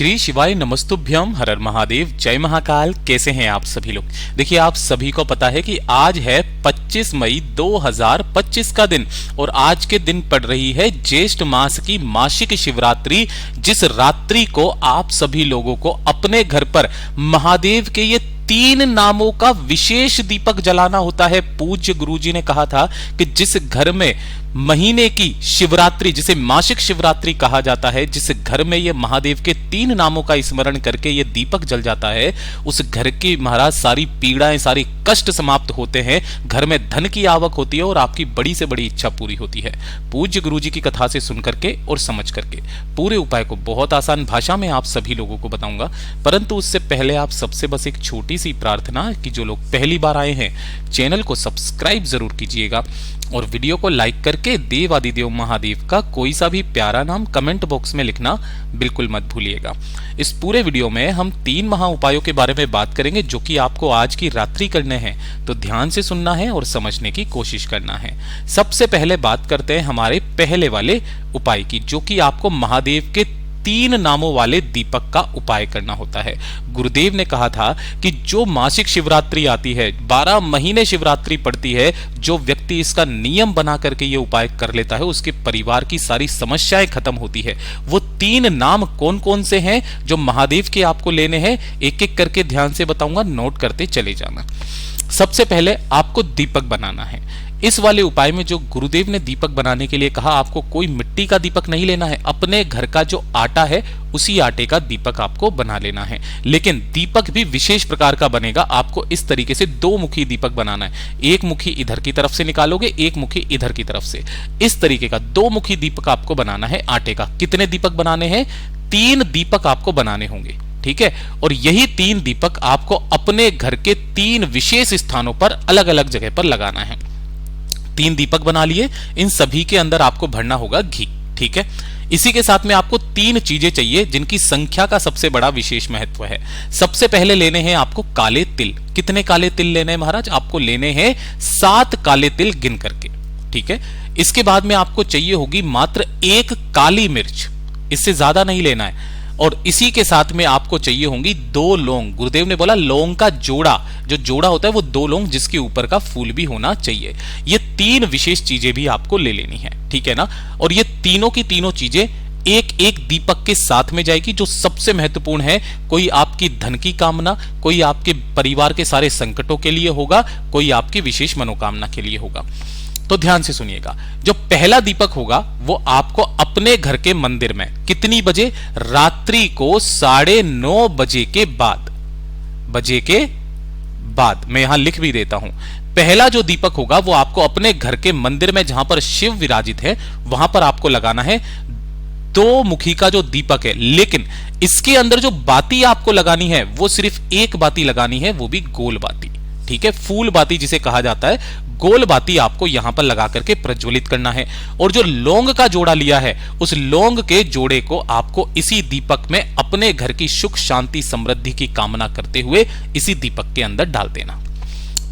श्री शिवाय नमस्तुभ्यम, हर हर महादेव, जय महाकाल। कैसे हैं आप सभी लोग? देखिए, आप सभी को पता है कि आज है 25 मई 2025 का दिन और आज के दिन पड़ रही है ज्येष्ठ मास की मासिक शिवरात्रि, जिस रात्रि को आप सभी लोगों को अपने घर पर महादेव के ये 3 नामों का विशेष दीपक जलाना होता है। पूज्य गुरुजी ने कहा था कि जिस घर में महीने की शिवरात्रि, जिसे मासिक शिवरात्रि कहा जाता है, जिस घर में ये महादेव के 3 नामों का स्मरण करके ये दीपक जल जाता है, उस घर की महाराज सारी पीड़ाएं, सारी कष्ट समाप्त होते हैं, घर में धन की आवक होती है और आपकी बड़ी से बड़ी इच्छा पूरी होती है। पूज्य गुरुजी की कथा से सुन करके और समझ करके पूरे उपाय को बहुत आसान भाषा में आप सभी लोगों को बताऊंगा, परंतु उससे पहले आप सबसे बस एक छोटी सी प्रार्थना कि जो लोग पहली बार आए हैं चैनल को सब्सक्राइब जरूर कीजिएगा और वीडियो को लाइक करके देवादिदेव महादेव का कोई सा भी प्यारा नाम कमेंट बॉक्स में लिखना बिल्कुल मत भूलिएगा। इस पूरे वीडियो में हम 3 महा उपायों के बारे में बात करेंगे जो कि आपको आज की रात्रि करने हैं, तो ध्यान से सुनना है और समझने की कोशिश करना है। सबसे पहले बात करते हैं हमारे पहले वाले उपाय की, जो कि आपको महादेव के 3 नामों वाले दीपक का उपाय करना होता है। गुरुदेव ने कहा था कि जो मासिक शिवरात्रि आती है, 12 महीने शिवरात्रि पड़ती है, जो व्यक्ति इसका नियम बना करके ये उपाय कर लेता है, उसके परिवार की सारी समस्याएं खत्म होती है। वो 3 नाम कौन कौन से हैं जो महादेव के आपको लेने हैं, एक एक करके ध्यान से बताऊंगा, नोट करते चले जाना। सबसे पहले आपको दीपक बनाना है। इस वाले उपाय में जो गुरुदेव ने दीपक बनाने के लिए कहा, आपको कोई मिट्टी का दीपक नहीं लेना है, अपने घर का जो आटा है उसी आटे का दीपक आपको बना लेना है। लेकिन दीपक भी विशेष प्रकार का बनेगा। आपको इस तरीके से 2 मुखी दीपक बनाना है। एक मुखी इधर की तरफ से निकालोगे, एक मुखी इधर की तरफ से, इस तरीके का 2 मुखी दीपक आपको बनाना है आटे का। कितने दीपक बनाने हैं? 3 दीपक आपको बनाने होंगे, ठीक है। और यही 3 दीपक आपको अपने घर के 3 विशेष स्थानों पर अलग अलग जगह पर लगाना है। 3 दीपक बना लिए, इन सभी के अंदर आपको भरना होगा घी, ठीक है। इसी के साथ में आपको 3 चीजें चाहिए जिनकी संख्या का सबसे बड़ा विशेष महत्व है। सबसे पहले लेने हैं आपको काले तिल। कितने काले तिल लेने हैं महाराज? आपको लेने हैं 7 काले तिल गिन करके, ठीक है। इसके बाद में आपको चाहिए होगी मात्र 1 काली मिर्च, इससे ज्यादा नहीं लेना है। और इसी के साथ में आपको चाहिए होंगी 2 लौंग। गुरुदेव ने बोला लौंग का जोड़ा, जो जोड़ा होता है वो 2 लौंग जिसके ऊपर का फूल भी होना चाहिए। ये 3 विशेष चीजें भी आपको ले लेनी है, ठीक है ना। और ये तीनों की तीनों चीजें एक एक दीपक के साथ में जाएगी। जो सबसे महत्वपूर्ण है, कोई आपकी धन की कामना, कोई आपके परिवार के सारे संकटों के लिए होगा, कोई आपकी विशेष मनोकामना के लिए होगा। तो ध्यान से सुनिएगा, जो पहला दीपक होगा वो आपको अपने घर के मंदिर में कितनी बजे? रात्रि को 9:30 बजे के बाद मैं यहां लिख भी देता हूं। पहला जो दीपक होगा वो आपको अपने घर के मंदिर में, जहां पर शिव विराजित है, वहां पर आपको लगाना है 2 मुखी का जो दीपक है। लेकिन इसके अंदर जो बाती आपको लगानी है वो सिर्फ 1 बाती लगानी है, वो भी गोल बाती, ठीक है। फूल बाती जिसे कहा जाता है, गोल बाती आपको यहां पर लगा करके प्रज्वलित करना है। और जो लौंग का जोड़ा लिया है, उस लौंग के जोड़े को आपको इसी दीपक में अपने घर की सुख शांति समृद्धि की कामना करते हुए इसी दीपक के अंदर डाल देना।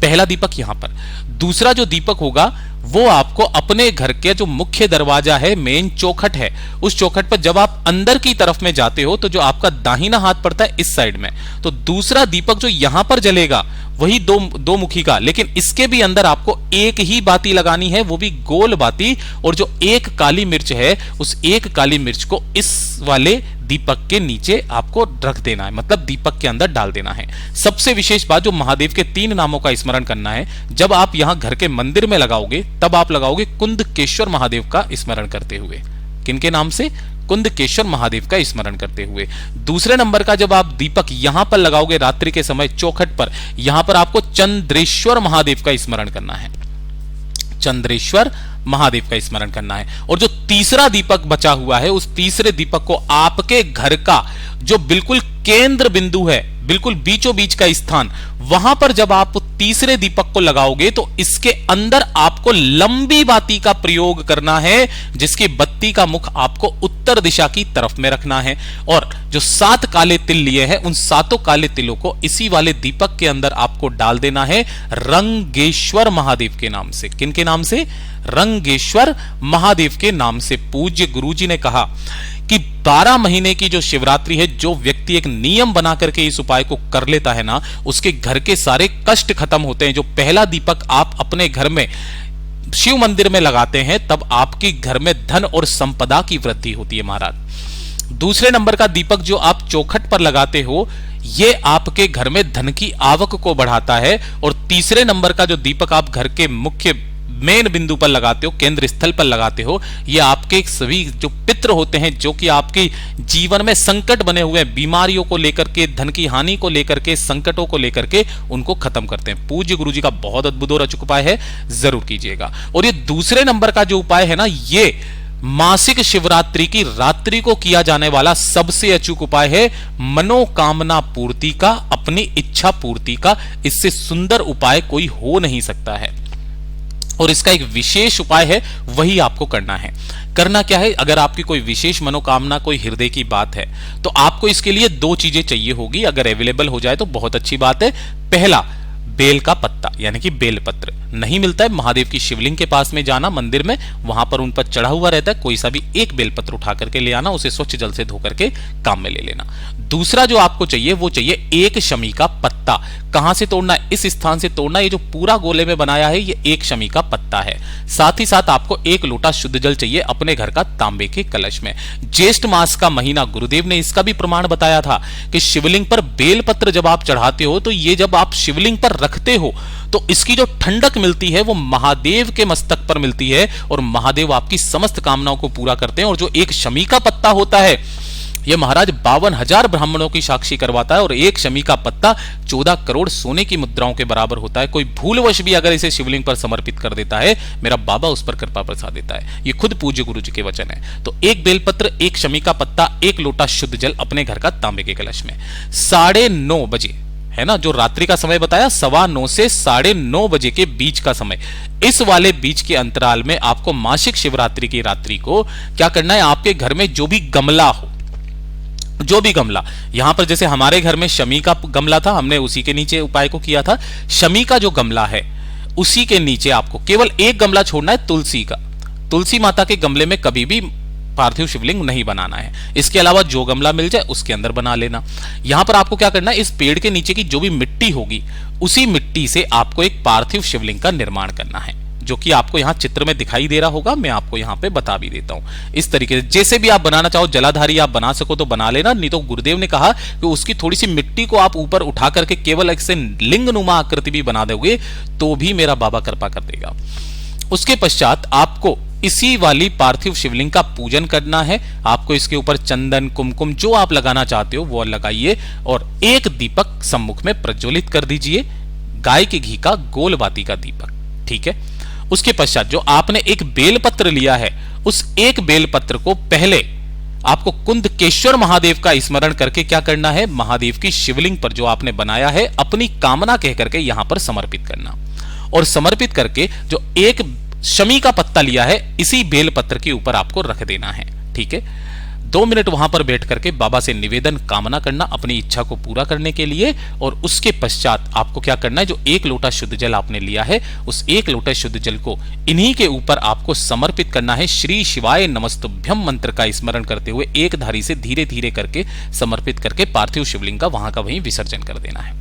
पहला दीपक यहां पर। दूसरा जो दीपक होगा वो आपको अपने घर के जो मुख्य दरवाजा है, मेन चौखट है, उस चौखट पर जब आप अंदर की तरफ में जाते हो तो जो आपका दाहिना हाथ पड़ता है इस साइड में, तो दूसरा दीपक जो यहां पर जलेगा वही 2 मुखी का, लेकिन इसके भी अंदर आपको 1 ही बाती लगानी है, वो भी गोल बाती। और जो 1 काली मिर्च है, उस 1 काली मिर्च को इस वाले दीपक के नीचे आपको रख देना है, मतलब दीपक के अंदर डाल देना है। सबसे विशेष बात, जो महादेव के 3 नामों का स्मरण करना है, जब आप यहां घर के मंदिर में लगाओगे तब आप लगाओगे कुंदकेश्वर महादेव का स्मरण करते हुए। किनके नाम से? कुंदकेश्वर महादेव का स्मरण करते हुए। दूसरे नंबर का जब आप दीपक यहां पर लगाओगे रात्रि के समय चौखट पर, यहां पर आपको चंद्रेश्वर महादेव का स्मरण करना है, चंद्रेश्वर महादेव का स्मरण करना है। और जो तीसरा दीपक बचा हुआ है, उस तीसरे दीपक को आपके घर का जो बिल्कुल केंद्र बिंदु है, बिल्कुल बीचों बीच का स्थान, वहां पर जब आप तीसरे दीपक को लगाओगे तो इसके अंदर आपको लंबी बाती का प्रयोग करना है, जिसकी बत्ती का मुख आपको उत्तर दिशा की तरफ में रखना है। और जो 7 काले तिल लिए हैं, उन 7 काले तिलों को इसी वाले दीपक के अंदर आपको डाल देना है रंगेश्वर महादेव के नाम से। किनके नाम से? रंगेश्वर महादेव के नाम से। पूज्य गुरुजी ने कहा कि 12 महीने की जो शिवरात्रि है, जो व्यक्ति एक नियम बना करके इस उपाय को कर लेता है ना, उसके घर के सारे कष्ट खत्म होते हैं। जो पहला दीपक आप अपने घर में शिव मंदिर में लगाते हैं, तब आपके घर में धन और संपदा की वृद्धि होती है महाराज। दूसरे नंबर का दीपक जो आप चौखट पर लगाते हो, ये आपके घर में धन की आवक को बढ़ाता है। और तीसरे नंबर का जो दीपक आप घर के मुख्य मेन बिंदु पर लगाते हो, केंद्र स्थल पर लगाते हो, ये आपके सभी जो पितृ होते हैं, जो कि आपके जीवन में संकट बने हुए हैं, बीमारियों को लेकर के, धन की हानि को लेकर के, संकटों को लेकर के, उनको खत्म करते हैं। पूज्य गुरु जी का बहुत अद्भुत और अचूक उपाय है, जरूर कीजिएगा। और ये दूसरे नंबर का जो उपाय है ना, ये मासिक शिवरात्रि की रात्रि को किया जाने वाला सबसे अचूक उपाय है, मनोकामना पूर्ति का, अपनी इच्छा पूर्ति का। इससे सुंदर उपाय कोई हो नहीं सकता है। और इसका एक विशेष उपाय है, वही आपको करना है। करना क्या है, अगर आपकी कोई विशेष मनोकामना, कोई हृदय की बात है, तो आपको इसके लिए 2 चीजें चाहिए होगी। अगर अवेलेबल हो जाए तो बहुत अच्छी बात है। पहला, बेल का पत्ता यानी कि बेलपत्र। नहीं मिलता है, महादेव की शिवलिंग के पास में जाना, मंदिर में, वहां पर उन पर चढ़ा हुआ रहता है, कोई सा भी एक बेलपत्र उठा करके ले आना, उसे स्वच्छ जल से धो करके काम में ले लेना। दूसरा जो आपको चाहिए, वो चाहिए एक शमी का पत्ता। कहां से तोड़ना है, इस स्थान से तोड़ना। ये जो पूरा गोले में बनाया है, ये एक शमी का पत्ता है। साथ ही साथ आपको 1 लोटा शुद्ध जल चाहिए अपने घर का, तांबे के कलश में। ज्येष्ठ मास का महीना, गुरुदेव ने इसका भी प्रमाण बताया था कि शिवलिंग पर बेलपत्र जब आप चढ़ाते हो, तो ये जब आप शिवलिंग पर रखते हो, तो इसकी जो ठंडक मिलती है, वो महादेव के मस्तक पर मिलती है, और महादेव आपकी समस्त कामनाओं को पूरा करते हैं। और जो एक शमी का पत्ता होता है, ये महाराज 52,000 ब्राह्मणों की साक्षी करवाता है। और एक शमी का पत्ता 14 करोड़ सोने की मुद्राओं के बराबर होता है। कोई भूलवश भी अगर इसे शिवलिंग पर समर्पित कर देता है, मेरा बाबा उस पर कृपा बरसा देता है। ये खुद पूज्य गुरु जी के वचन है। तो 1 बेलपत्र, 1 शमी का पत्ता, 1 लोटा शुद्ध जल अपने घर का तांबे के कलश में। 9:30 बजे है ना, जो रात्रि का समय बताया, 9:15 से 9:30 बजे के बीच का समय, इस वाले बीच के अंतराल में आपको मासिक शिवरात्रि की रात्रि को क्या करना है, आपके घर में जो भी गमला हो, जो भी गमला, यहां पर जैसे हमारे घर में शमी का गमला था, हमने उसी के नीचे उपाय को किया था। शमी का जो गमला है, उसी के नीचे आपको केवल एक गमला छोड़ना है, तुलसी का। तुलसी माता के गमले में कभी भी पार्थिव शिवलिंग नहीं बनाना है। इसके अलावा जो गमला मिल जाए उसके अंदर बना लेना। यहां पर आपको क्या करना है, इस पेड़ के नीचे की जो भी मिट्टी होगी, उसी मिट्टी से आपको एक पार्थिव शिवलिंग का निर्माण करना है, जो कि आपको यहां चित्र में दिखाई दे रहा होगा। मैं आपको यहां पे बता भी देता हूं। इस तरीके से जैसे भी आप बनाना चाहो, जलाधारी आप बना सको तो बना लेना, नहीं तो गुरुदेव ने कहा कि उसकी थोड़ी सी मिट्टी को आप ऊपर उठा करके केवल एक से लिंग नुमा आकृति भी बना दोगे तो भी मेरा बाबा कृपा कर देगा। उसके पश्चात आपको इसी वाली पार्थिव शिवलिंग का पूजन करना है। आपको इसके ऊपर चंदन, कुमकुम जो आप लगाना चाहते हो वो लगाइए, और एक दीपक सम्मुख में प्रज्वलित कर दीजिए, गाय के घी का गोल बाती का दीपक। ठीक है। उसके पश्चात जो आपने एक बेलपत्र लिया है, उस एक बेलपत्र को पहले आपको कुंदकेश्वर महादेव का स्मरण करके क्या करना है, महादेव की शिवलिंग पर जो आपने बनाया है, अपनी कामना कह करके यहां पर समर्पित करना। और समर्पित करके जो एक शमी का पत्ता लिया है, इसी बेलपत्र के ऊपर आपको रख देना है। ठीक है। 2 मिनट वहां पर बैठ करके बाबा से निवेदन, कामना करना अपनी इच्छा को पूरा करने के लिए। और उसके पश्चात आपको क्या करना है, जो 1 लोटा शुद्ध जल आपने लिया है, उस 1 लोटा शुद्ध जल को इन्हीं के ऊपर आपको समर्पित करना है। श्री शिवाय नमस्तुभ्यम मंत्र का स्मरण करते हुए एक धारी से धीरे धीरे करके समर्पित करके पार्थिव शिवलिंग का वहां का वहीं विसर्जन कर देना है।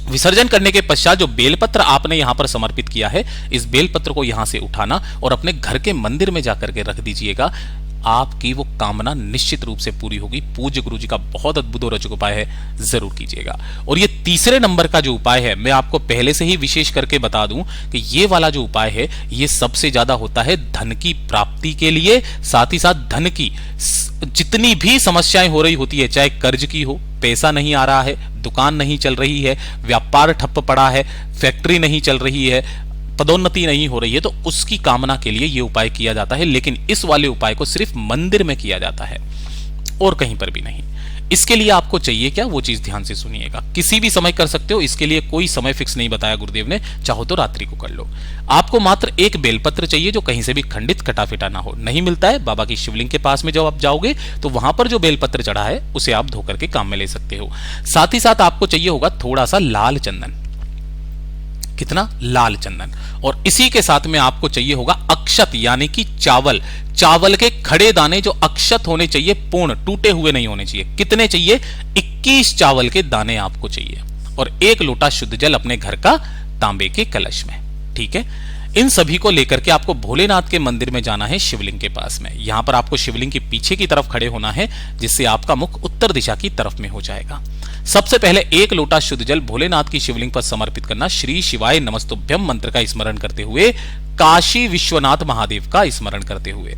विसर्जन करने के पश्चात जो बेलपत्र आपने यहां पर समर्पित किया है, इस बेलपत्र को यहां से उठाना और अपने घर के मंदिर में जाकर के रख दीजिएगा। आपकी वो कामना निश्चित रूप से पूरी होगी। पूज्य गुरु जी का बहुत अद्भुत और अचूक उपाय है, जरूर कीजिएगा। और ये तीसरे नंबर का जो उपाय है, मैं आपको पहले से ही विशेष करके बता दूं कि ये वाला जो उपाय है, ये सबसे ज्यादा होता है धन की प्राप्ति के लिए। साथ ही साथ धन की जितनी भी समस्याएं हो रही होती है, चाहे कर्ज की हो, पैसा नहीं आ रहा है, दुकान नहीं चल रही है, व्यापार ठप पड़ा है, फैक्ट्री नहीं चल रही है, पदोन्नति नहीं हो रही है, तो उसकी कामना के लिए यह उपाय किया जाता है। लेकिन इस वाले उपाय को सिर्फ मंदिर में किया जाता है और कहीं पर भी नहीं। इसके लिए आपको चाहिए क्या, वो चीज ध्यान से सुनिएगा। किसी भी समय कर सकते हो, इसके लिए कोई समय फिक्स नहीं बताया गुरुदेव ने, चाहो तो रात्रि को कर लो। आपको मात्र एक बेलपत्र चाहिए जो कहीं से भी खंडित कटा फिटा ना हो। नहीं मिलता है, बाबा की शिवलिंग के पास में जब आप जाओगे तो वहां पर जो बेलपत्र चढ़ा है उसे आप धो करके काम में ले सकते हो। साथ ही साथ आपको चाहिए होगा थोड़ा सा लाल चंदन। कितना? लाल चंदन। और इसी के साथ में आपको चाहिए होगा अक्षत यानी कि चावल। चावल के खड़े दाने जो अक्षत होने चाहिए, पूर्ण, टूटे हुए नहीं होने चाहिए। कितने चाहिए? 21 चावल के दाने आपको चाहिए। और 1 लोटा शुद्ध जल अपने घर का तांबे के कलश में। ठीक है, इन सभी को लेकर के आपको भोलेनाथ के मंदिर में जाना है, शिवलिंग के पास में। यहां पर आपको शिवलिंग के पीछे की तरफ खड़े होना है, जिससे आपका मुख उत्तर दिशा की तरफ में हो जाएगा। सबसे पहले 1 लोटा शुद्ध जल भोलेनाथ की शिवलिंग पर समर्पित करना। श्री शिवाय नमस्तुभ्यम मंत्र का स्मरण करते हुए, काशी विश्वनाथ महादेव का स्मरण करते हुए,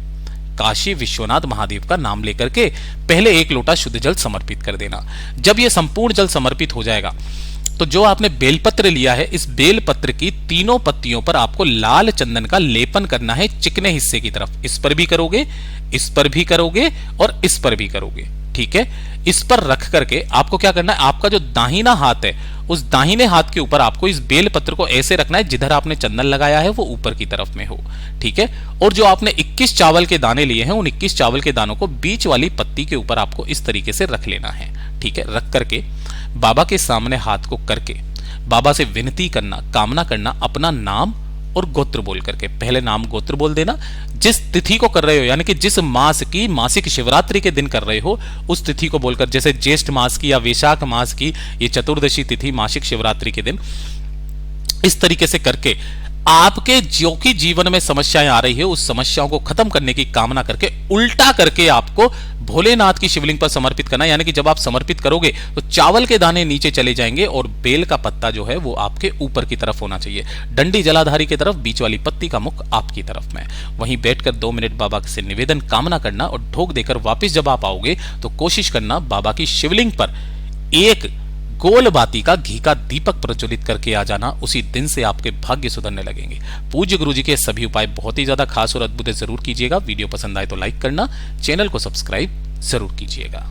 काशी विश्वनाथ महादेव का नाम लेकर के पहले 1 लोटा शुद्ध जल समर्पित कर देना। जब यह संपूर्ण जल समर्पित हो जाएगा तो जो आपने बेलपत्र लिया है, इस बेलपत्र की तीनों पत्तियों पर आपको लाल चंदन का लेपन करना है, चिकने हिस्से की तरफ। इस पर भी करोगे, इस पर भी करोगे और इस पर भी करोगे। ठीक है, इस पर रख करके आपको क्या करना है, आपका जो दाहिना हाथ है, उस दाहिने हाथ के ऊपर आपको इस बेलपत्र को ऐसे रखना है जिधर आपने चंदन लगाया है वो ऊपर की तरफ में हो। ठीक है, और जो आपने 21 चावल के दाने लिए हैं, उन 21 चावल के दानों को बीच वाली पत्ती के ऊपर आपको इस तरीके से रख लेना है। ठीक है, रख करके बाबा के सामने हाथ को करके बाबा से विनती करना, कामना करना, अपना नाम और गोत्र बोल करके। पहले नाम गोत्र बोल देना। जिस तिथि को कर रहे हो, यानी कि जिस मास की मासिक शिवरात्रि के दिन कर रहे हो, उस तिथि को बोलकर, जैसे ज्येष्ठ मास की या वैशाख मास की ये चतुर्दशी तिथि मासिक शिवरात्रि के दिन, इस तरीके से करके आपके जो कि जीवन में समस्याएं आ रही है, उस समस्याओं को खत्म करने की कामना करके उल्टा करके आपको भोलेनाथ की शिवलिंग पर समर्पित करना। यानी कि जब आप समर्पित करोगे तो चावल के दाने नीचे चले जाएंगे और बेल का पत्ता जो है वो आपके ऊपर की तरफ होना चाहिए, डंडी जलाधारी की तरफ, बीच वाली पत्ती का मुख आपकी तरफ में। वहीं बैठकर 2 मिनट बाबा से निवेदन, कामना करना और ढोक देकर वापस जब आप आओगे तो कोशिश करना बाबा की शिवलिंग पर एक गोल बाती का घी का दीपक प्रज्वलित करके आ जाना। उसी दिन से आपके भाग्य सुधरने लगेंगे। पूज्य गुरु जी के सभी उपाय बहुत ही ज्यादा खास और अद्भुत है, जरूर कीजिएगा। वीडियो पसंद आए तो लाइक करना, चैनल को सब्सक्राइब जरूर कीजिएगा।